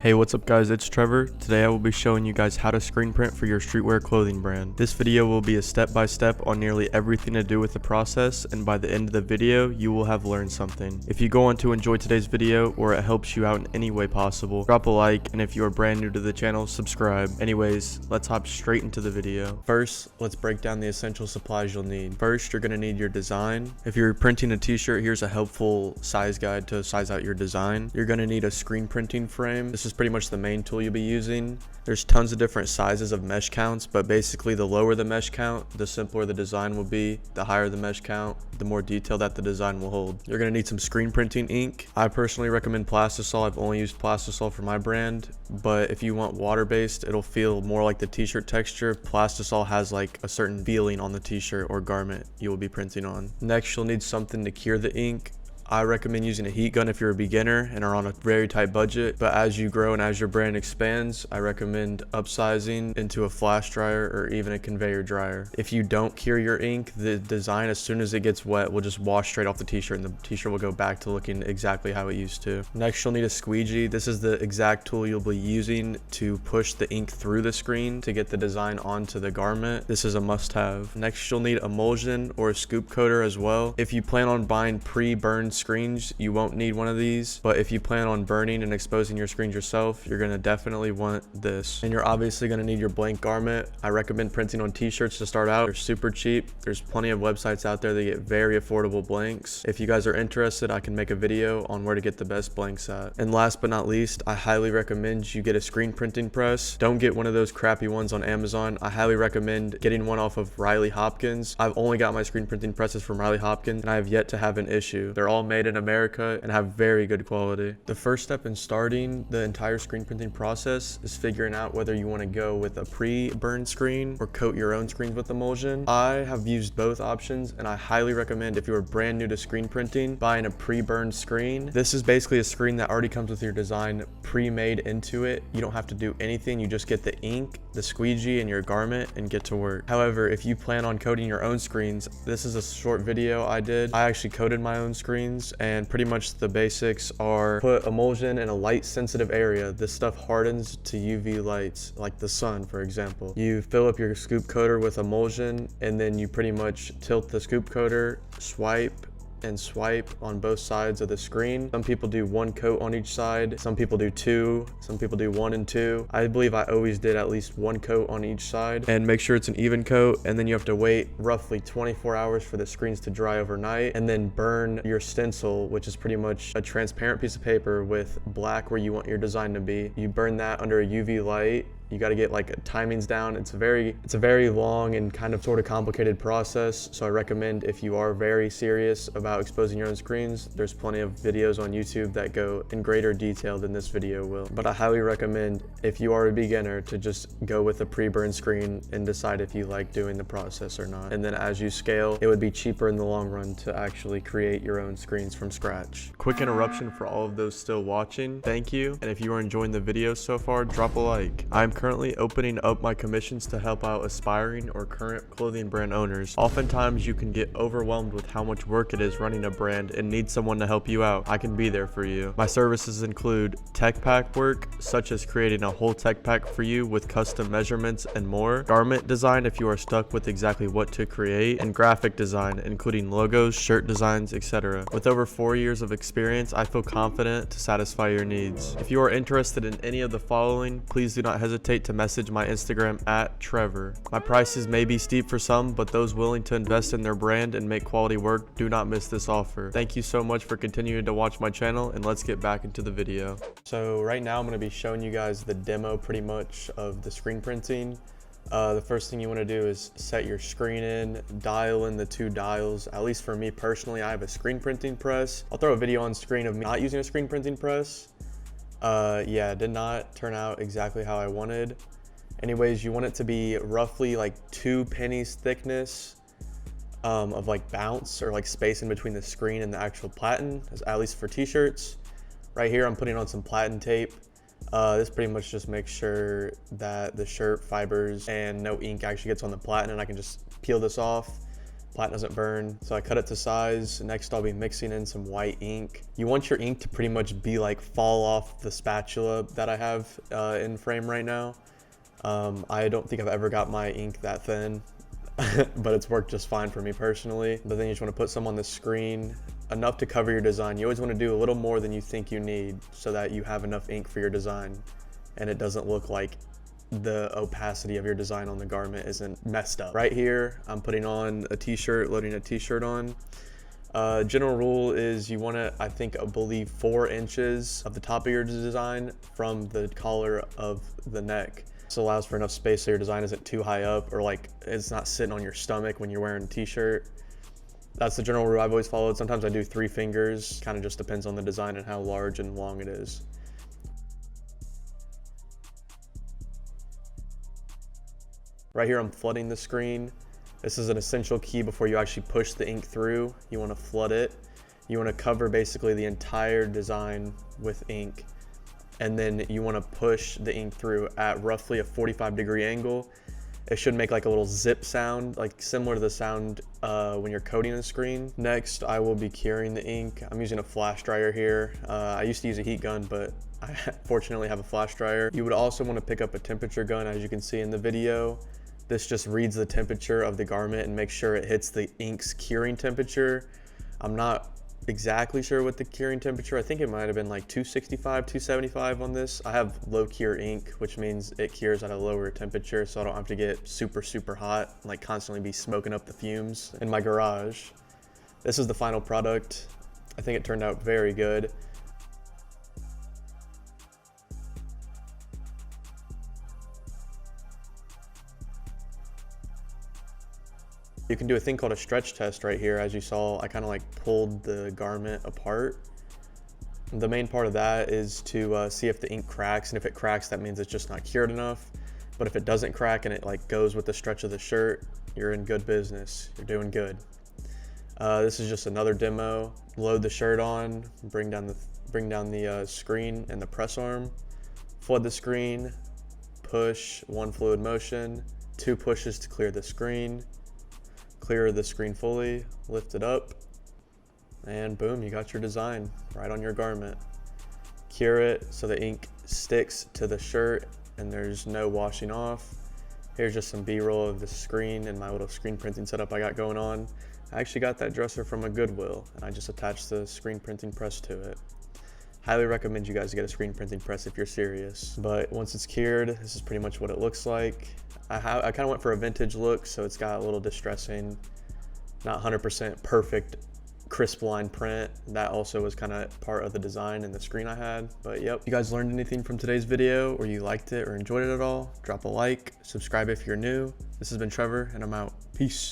Hey, what's up guys, it's Trevor. Today I will be showing you guys how to screen print for your streetwear clothing brand. This video will be a step-by-step on nearly everything to do with the process, and by the end of the video, you will have learned something. If you go on to enjoy today's video or it helps you out in any way possible, drop a like, and if you are brand new to the channel, subscribe. Anyways, let's hop straight into the video. First, let's break down the essential supplies you'll need. First, you're gonna need your design. If you're printing a t-shirt, here's a helpful size guide to size out your design. You're gonna need a screen printing frame. This is pretty much the main tool you'll be using. There's tons of different sizes of mesh counts, but basically the lower the mesh count, the simpler the design will be. The higher the mesh count, the more detail that the design will hold. You're gonna need some screen printing ink. I personally recommend Plastisol. I've only used Plastisol for my brand, but if you want water-based, it'll feel more like the t-shirt texture. Plastisol has like a certain feeling on the t-shirt or garment you will be printing on. Next, you'll need something to cure the ink. I recommend using a heat gun if you're a beginner and are on a very tight budget, but as you grow and as your brand expands, I recommend upsizing into a flash dryer or even a conveyor dryer. If you don't cure your ink, the design, as soon as it gets wet, will just wash straight off the t-shirt and the t-shirt will go back to looking exactly how it used to. Next, you'll need a squeegee. This is the exact tool you'll be using to push the ink through the screen to get the design onto the garment. This is a must-have. Next, you'll need emulsion or a scoop coater as well. If you plan on buying pre-burned screens, you won't need one of these, but if you plan on burning and exposing your screens yourself, you're going to definitely want this. And you're obviously going to need your blank garment. I recommend printing on t-shirts to start out. They're super cheap. There's plenty of websites out there that get very affordable blanks. If you guys are interested, I can make a video on where to get the best blanks at. And last but not least, I highly recommend you get a screen printing press. Don't get one of those crappy ones on Amazon. I highly recommend getting one off of Riley Hopkins. I've only got my screen printing presses from Riley Hopkins and I have yet to have an issue. They're all made in America and have very good quality. The first step in starting the entire screen printing process is figuring out whether you want to go with a pre-burned screen or coat your own screens with emulsion. I have used both options and I highly recommend, if you are brand new to screen printing, buying a pre-burned screen. This is basically a screen that already comes with your design pre-made into it. You don't have to do anything. You just get the ink, the squeegee, and your garment and get to work. However, if you plan on coating your own screens, this is a short video I did. I actually coated my own screens, and pretty much the basics are put emulsion in a light sensitive area. This stuff hardens to UV lights, like the sun, for example. You fill up your scoop coater with emulsion, and then you pretty much tilt the scoop coater, swipe and swipe on both sides of the screen. Some people do one coat on each side, some people do two, some people do 1 and 2. I believe I always did at least one coat on each side, and make sure it's an even coat. And then you have to wait roughly 24 hours for the screens to dry overnight, and then burn your stencil, which is pretty much a transparent piece of paper with black where you want your design to be. You burn that under a UV light. You got to get like timings down. It's a very long and kind of sort of complicated process. So I recommend, if you are very serious about exposing your own screens, there's plenty of videos on YouTube that go in greater detail than this video will. But I highly recommend, if you are a beginner, to just go with a pre-burned screen and decide if you like doing the process or not. And then as you scale, it would be cheaper in the long run to actually create your own screens from scratch. Quick interruption for all of those still watching. Thank you. And if you are enjoying the video so far, drop a like. I'm currently opening up my commissions to help out aspiring or current clothing brand owners. Oftentimes you can get overwhelmed with how much work it is running a brand and need someone to help you out. I can be there for you. My services include tech pack work, such as creating a whole tech pack for you with custom measurements and more, garment design if you are stuck with exactly what to create, and graphic design, including logos, shirt designs, etc. With over 4 years of experience, I feel confident to satisfy your needs. If you are interested in any of the following, please do not hesitate to message my Instagram at trehver. My prices may be steep for some, but those willing to invest in their brand and make quality work, do not miss this offer. Thank you so much for continuing to watch my channel, and let's get back into the video. So right now I'm going to be showing you guys the demo pretty much of the screen printing. The first thing you want to do is set your screen in, dial in the 2 dials. At least for me personally, I have a screen printing press. I'll throw a video on screen of me not using a screen printing press. Yeah, it did not turn out exactly how I wanted. Anyways, you want it to be roughly like 2 pennies thickness of like bounce or like space in between the screen and the actual platen, at least for t-shirts. Right here I'm putting on some platen tape. This pretty much just makes sure that the shirt fibers and no ink actually gets on the platen, and I can just peel this off. plat doesn't burn. So I cut it to size. Next, I'll be mixing in some white ink. You want your ink to pretty much be like fall off the spatula that I have in frame right now. I don't think I've ever got my ink that thin, but it's worked just fine for me personally. But then you just want to put some on the screen, enough to cover your design. You always want to do a little more than you think you need so that you have enough ink for your design and it doesn't look like the opacity of your design on the garment isn't messed up. Right here, I'm putting on a t-shirt, loading a t-shirt on. General rule is you want to, I believe 4 inches of the top of your design from the collar of the neck. This allows for enough space so your design isn't too high up or like it's not sitting on your stomach when you're wearing a t-shirt. That's the general rule I've always followed. Sometimes I do 3 fingers, kind of just depends on the design and how large and long it is. Right here, I'm flooding the screen. This is an essential key before you actually push the ink through. You want to flood it. You want to cover basically the entire design with ink. And then you want to push the ink through at roughly a 45-degree angle. It should make like a little zip sound, like similar to the sound when you're coating the screen. Next, I will be curing the ink. I'm using a flash dryer here. I used to use a heat gun, but I fortunately have a flash dryer. You would also want to pick up a temperature gun, as you can see in the video. This just reads the temperature of the garment and makes sure it hits the ink's curing temperature. I'm not exactly sure what the curing temperature, I think it might have been like 265, 275 on this. I have low cure ink, which means it cures at a lower temperature, so I don't have to get super, super hot, like constantly be smoking up the fumes in my garage. This is the final product. I think it turned out very good. You can do a thing called a stretch test right here. As you saw, I kind of like pulled the garment apart. The main part of that is to see if the ink cracks, and if it cracks, that means it's just not cured enough. But if it doesn't crack and it like goes with the stretch of the shirt, you're in good business. You're doing good. This is just another demo. Load the shirt on, bring down the screen and the press arm, flood the screen, push 1 fluid motion, 2 pushes to clear the screen. Clear the screen fully, lift it up, and boom, you got your design right on your garment. Cure it so the ink sticks to the shirt and there's no washing off. Here's just some B-roll of the screen and my little screen printing setup I got going on. I actually got that dresser from a Goodwill and I just attached the screen printing press to it. Highly recommend you guys get a screen printing press if you're serious. But once it's cured, this is pretty much what it looks like. I kind of went for a vintage look, so it's got a little distressing, not 100% perfect crisp line print. That also was kind of part of the design and the screen I had. But yep, if you guys learned anything from today's video, or you liked it or enjoyed it at all, drop a like, subscribe if you're new. This has been Trevor, and I'm out. Peace.